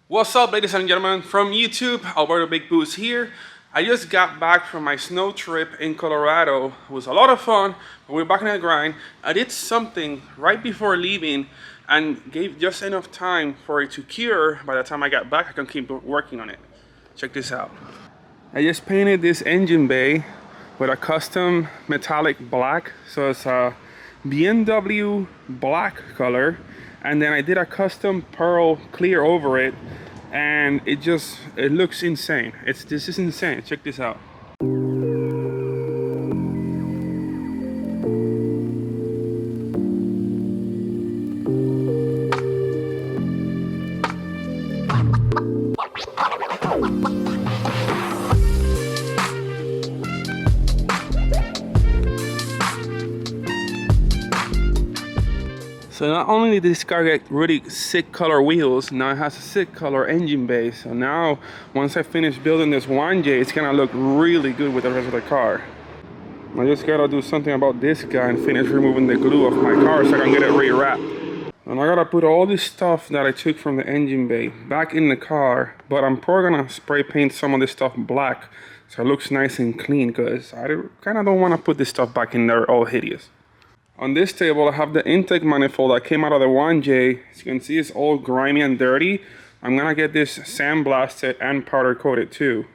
What's up, ladies and gentlemen, from YouTube? Alberto Big Boost here. I just got back from my snow trip in Colorado. It was a lot of fun, but we're back in the grind. I did something right before leaving and gave just enough time for it to cure. By the time I got back, I can keep working on it. Check this out. I just painted this engine bay with a custom metallic black. So it's a BMW black color. And then I did a custom pearl clear over it, and it looks insane. This is insane. Check this out. So not only did this car get really sick color wheels, now it has a sick color engine bay. So now, once I finish building this 1J, it's gonna look really good with the rest of the car. I just gotta do something about this guy and finish removing the glue off my car so I can get it rewrapped. And I gotta put all this stuff that I took from the engine bay back in the car, but I'm probably gonna spray paint some of this stuff black so it looks nice and clean, because I kinda don't wanna put this stuff back in there all hideous. On this table, I have the intake manifold that came out of the 1J. As you can see, it's all grimy and dirty. I'm gonna get this sandblasted and powder coated too.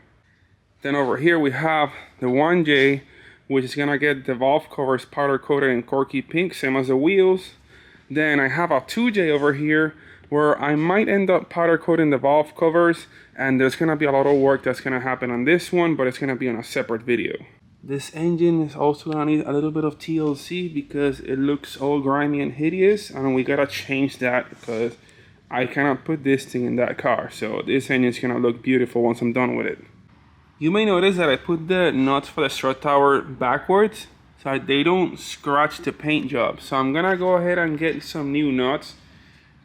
Then over here we have the 1J, which is gonna get the valve covers powder coated in corky pink, same as the wheels. Then I have a 2J over here where I might end up powder coating the valve covers, and there's gonna be a lot of work that's gonna happen on this one, but it's gonna be on a separate video. This engine is also gonna need a little bit of TLC because it looks all grimy and hideous, and we gotta change that because I cannot put this thing in that car. So this engine is gonna look beautiful once I'm done with it. You may notice that I put the nuts for the strut tower backwards so they don't scratch the paint job. So I'm gonna go ahead and get some new nuts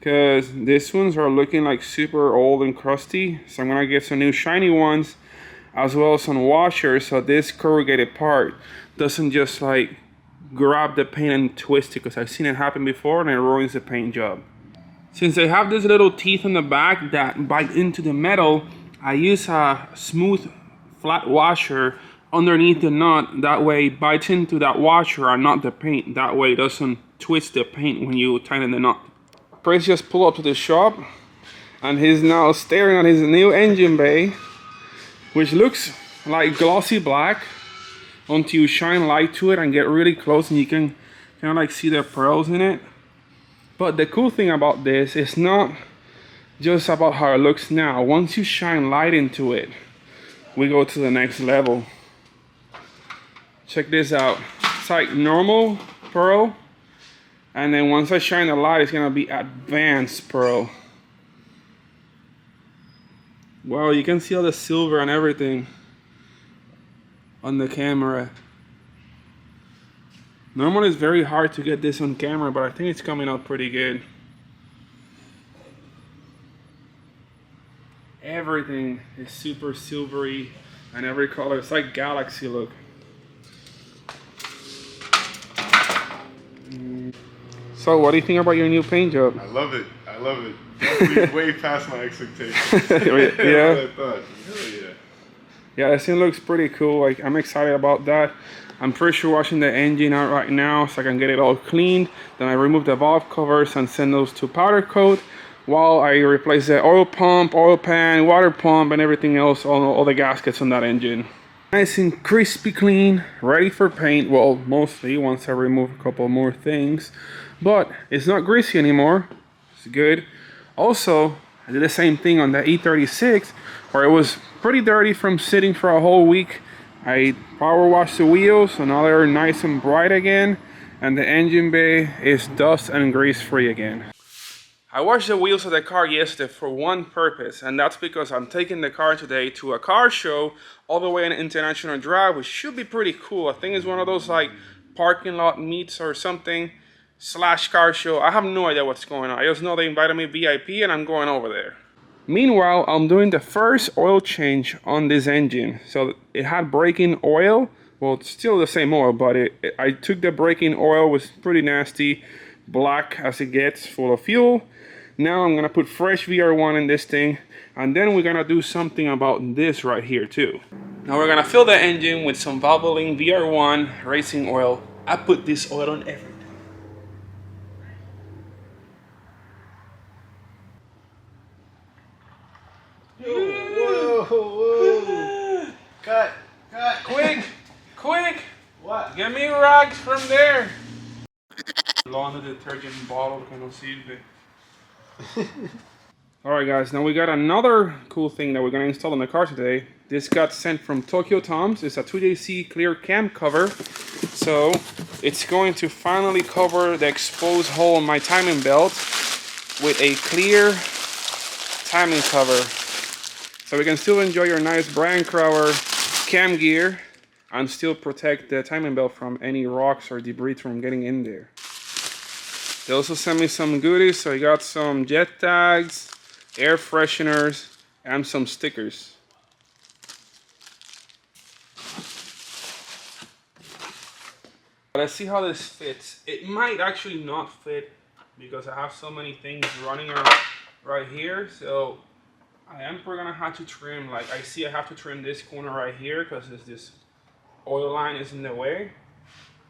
because these ones are looking like super old and crusty. So I'm gonna get some new shiny ones, as well as some washers, so this corrugated part doesn't just like grab the paint and twist it, because I've seen it happen before and it ruins the paint job. Since they have these little teeth on the back that bite into the metal, I use a smooth flat washer underneath the nut. That way it bites into that washer and not the paint. That way it doesn't twist the paint when you tighten the nut. Chris just pulled up to the shop and he's now staring at his new engine bay, which looks like glossy black until you shine light to it and get really close, and you can kind of like see the pearls in it. But the cool thing about this is not just about how it looks now. Once you shine light into it, we go to the next level. Check this out. It's like normal pearl, and then once I shine the light, it's gonna be advanced pearl. Wow, you can see all the silver and everything on the camera. Normally it's very hard to get this on camera, but I think it's coming out pretty good. Everything is super silvery and every color. It's like galaxy look. So what do you think about your new paint job? I love it. I love it. Definitely way past my expectations. Yeah. What I thought. Hell yeah. Yeah, this thing looks pretty cool. Like, I'm excited about that. I'm pretty sure washing the engine out right now so I can get it all cleaned. Then I remove the valve covers and send those to powder coat while I replace the oil pump, oil pan, water pump, and everything else, all the gaskets on that engine. Nice and crispy clean, ready for paint. Well, mostly once I remove a couple more things. But it's not greasy anymore. It's good. Also, I did the same thing on the E36 where it was pretty dirty from sitting for a whole week. I power washed the wheels, so now they're nice and bright again, and the engine bay is dust and grease free again. I washed the wheels of the car yesterday for one purpose, and that's because I'm taking the car today to a car show all the way in International Drive, which should be pretty cool. I think it's one of those like parking lot meets or something. / car show. I have no idea what's going on. I just know they invited me VIP and I'm going over there. Meanwhile, I'm doing the first oil change on this engine. So it had braking oil. Well, it's still the same oil, but I took the braking oil, was pretty nasty, black as it gets, full of fuel. Now I'm gonna put fresh VR1 in this thing, and then we're gonna do something about this right here too. Now we're gonna fill the engine with some Valvoline VR1 racing oil. I put this oil on everything. Whoa, whoa. Cut. Quick! What? Get me rags from there! Laundry detergent bottle que no sirve. Alright guys, now we got another cool thing that we're going to install in the car today. This got sent from Tokyo Tom's. It's a 2JC clear cam cover. So it's going to finally cover the exposed hole in my timing belt with a clear timing cover. So we can still enjoy your nice Brian Crower cam gear and still protect the timing belt from any rocks or debris from getting in there. They also sent me some goodies, so I got some jet tags, air fresheners, and some stickers. Let's see how this fits. It might actually not fit because I have so many things running around right here, so I am gonna have to trim, like I see I have to trim this corner right here because this oil line is in the way.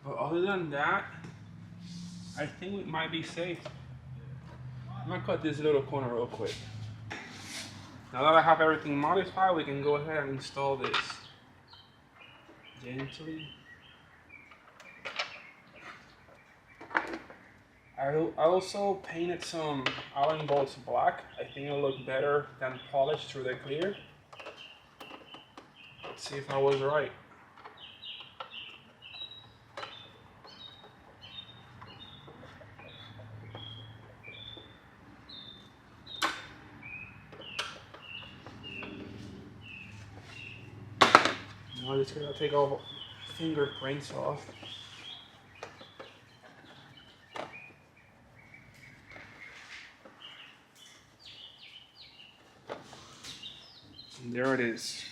But other than that, I think it might be safe. I'm gonna cut this little corner real quick. Now that I have everything modified, we can go ahead and install this gently. I also painted some Allen bolts black. I think it'll look better than polished through the clear. Let's see if I was right. Now I'm just gonna take all fingerprints off. And there it is.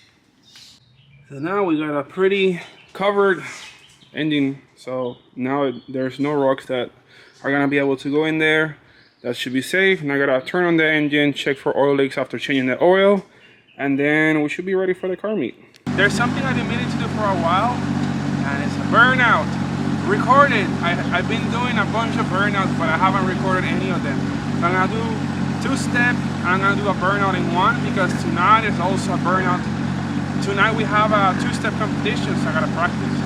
So now we got a pretty covered engine. So now there's no rocks that are gonna be able to go in there. That should be safe. Now I gotta turn on the engine, check for oil leaks after changing the oil, and then we should be ready for the car meet. There's something I've been meaning to do for a while, and it's a burnout. Recorded. I've been doing a bunch of burnouts, but I haven't recorded any of them. So I'm gonna do two-step, and I'm gonna do a burnout in one because tonight is also a burnout. Tonight we have a two-step competition, so I gotta practice.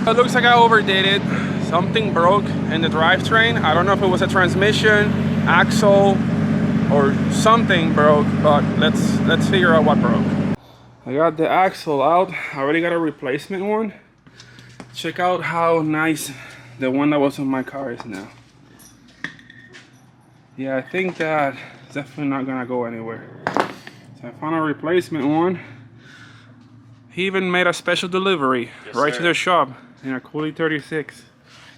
It looks like I overdid it. Something broke in the drivetrain. I don't know if it was a transmission, axle, or something broke, but let's figure out what broke. I got the axle out. I already got a replacement one. Check out how nice the one that was on my car is now. Yeah, I think that it's definitely not gonna go anywhere. So I found a replacement one. He even made a special delivery right to the shop in a Coolie 36.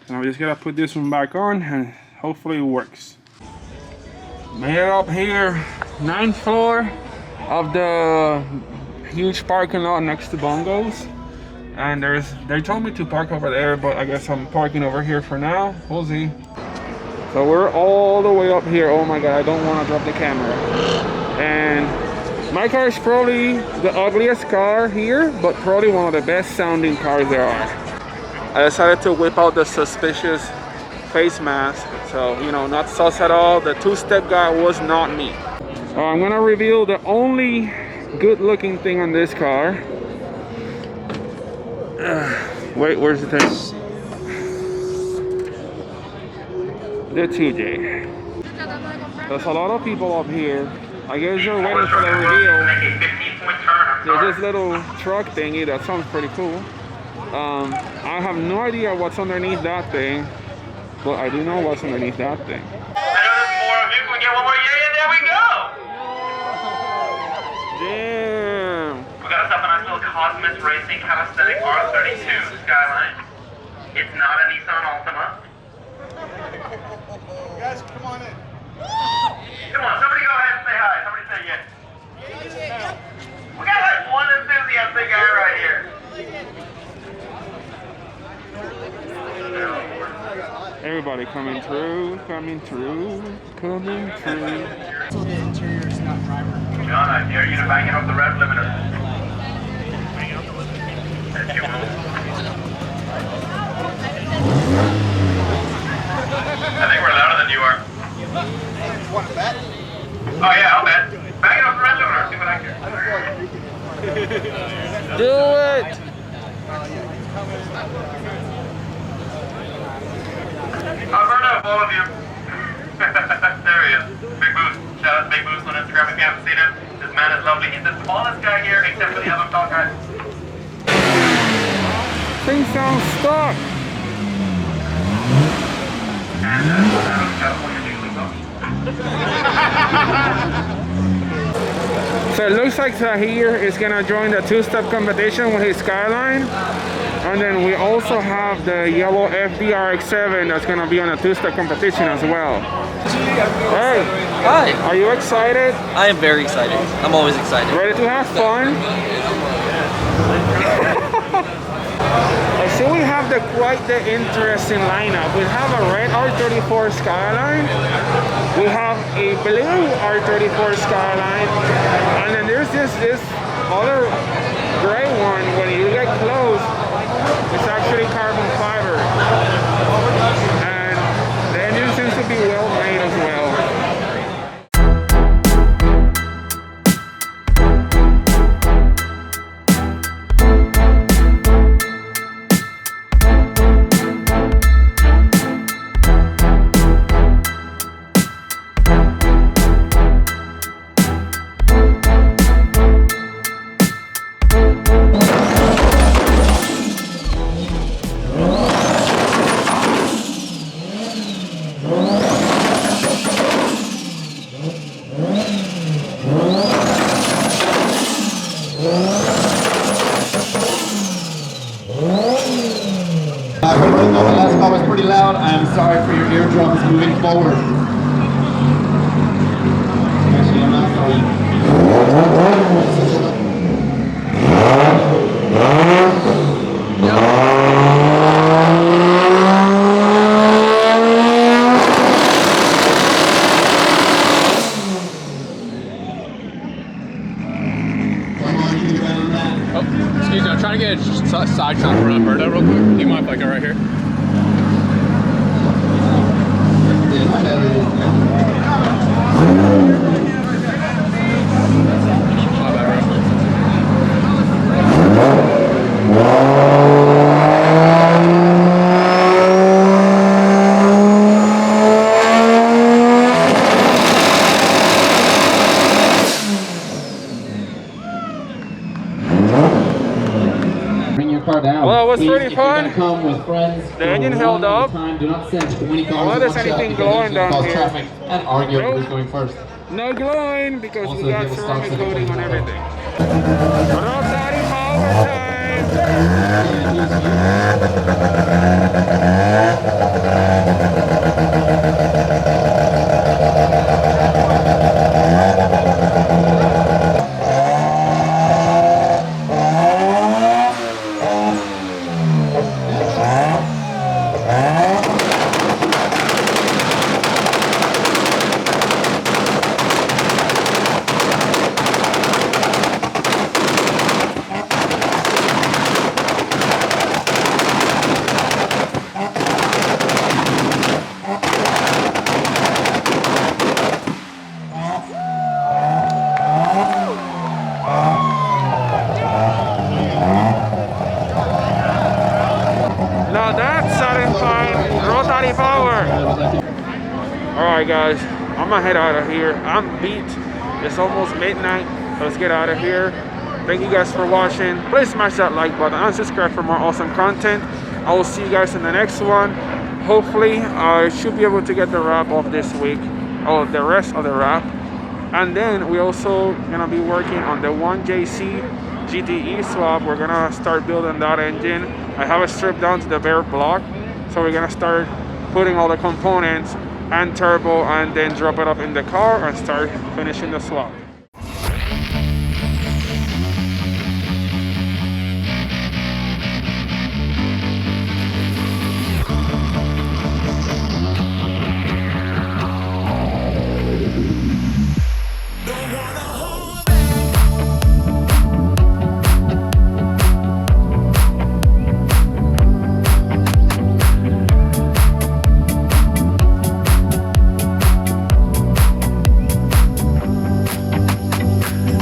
And I just gotta put this one back on and hopefully it works. Made it up here, 9th floor of the huge parking lot next to Bongos. And they told me to park over there, but I guess I'm parking over here for now. We'll see. So we're all the way up here. Oh my god, I don't want to drop the camera. And my car is probably the ugliest car here, but probably one of the best sounding cars there are. I decided to whip out the suspicious face mask. So, you know, not sus at all. The two-step guy was not me. I'm gonna reveal the only good looking thing on this car. Wait, where's the thing? The 2J. There's a lot of people up here. I guess they're waiting for the reveal. There's this little truck thingy that sounds pretty cool. I have no idea what's underneath that thing, but I do know what's underneath that thing. I know there's more of you. Can we get one more yay? And there we go! Damn. We got us up a nice little Cosmos Racing Calisthenic R32 Skyline. It's not a Nissan Altima. Guys, come on in. Come on, somebody go ahead and say hi. Somebody say yes. We got like one enthusiastic guy right here. Everybody coming through, coming through, coming through. So the interior is not driver. John, I dare you to bang it off the rev limiter. Yes, you will. I think we're louder than you are. Want to bet? Oh yeah, I'll bet. Bang it off the rev limiter. See what I care. Do it! Alberto, all of you. There he is. Big Boost. Shout out to Big Boost on Instagram if you haven't seen him. This man is lovely. He's the smallest guy here except for the other tall guy. Thing sounds stuck. And California usually goes. So it looks like Zahir is gonna join the two-step competition with his Skyline. And then we also have the yellow FDRX7 that's gonna be on the two-step competition as well. Hey, Hi, are you excited? I am very excited. I'm always excited. Ready to have fun? I see we have quite the interesting lineup. We have a red R34 Skyline. We have a blue R34 Skyline. And then there's this other gray one. When you get close, it's actually carbon fiber. And the engine seems to be well made as well. Even though the last call was pretty loud, I am sorry for your eardrums moving forward. Actually, I'm not sorry. Excuse me, I'm trying to get a side shot for Alberto real quick. Do you mind if I go right here? My bad, Down. Well, it was Please, pretty if you're fun. gonna come with friends, The engine held up. Time, do not send 20 cars I wonder if in one shot anything because glowing it's down gonna cause here. traffic and argue over Nope. who's going first. No glowing because Also, we got if you have a ceramic stock coating on certificate. everything. Rotating power time! guys, I'm gonna head out of here. I'm beat. It's almost midnight. So let's get out of here. Thank you guys for watching. Please smash that like button and subscribe for more awesome content. I will see you guys in the next one. Hopefully, I should be able to get the wrap off this week, or the rest of the wrap. And then we also gonna be working on the 1JC GTE swap. We're gonna start building that engine. I have it stripped down to the bare block, so we're gonna start putting all the components and turbo and then drop it up in the car and start finishing the swap.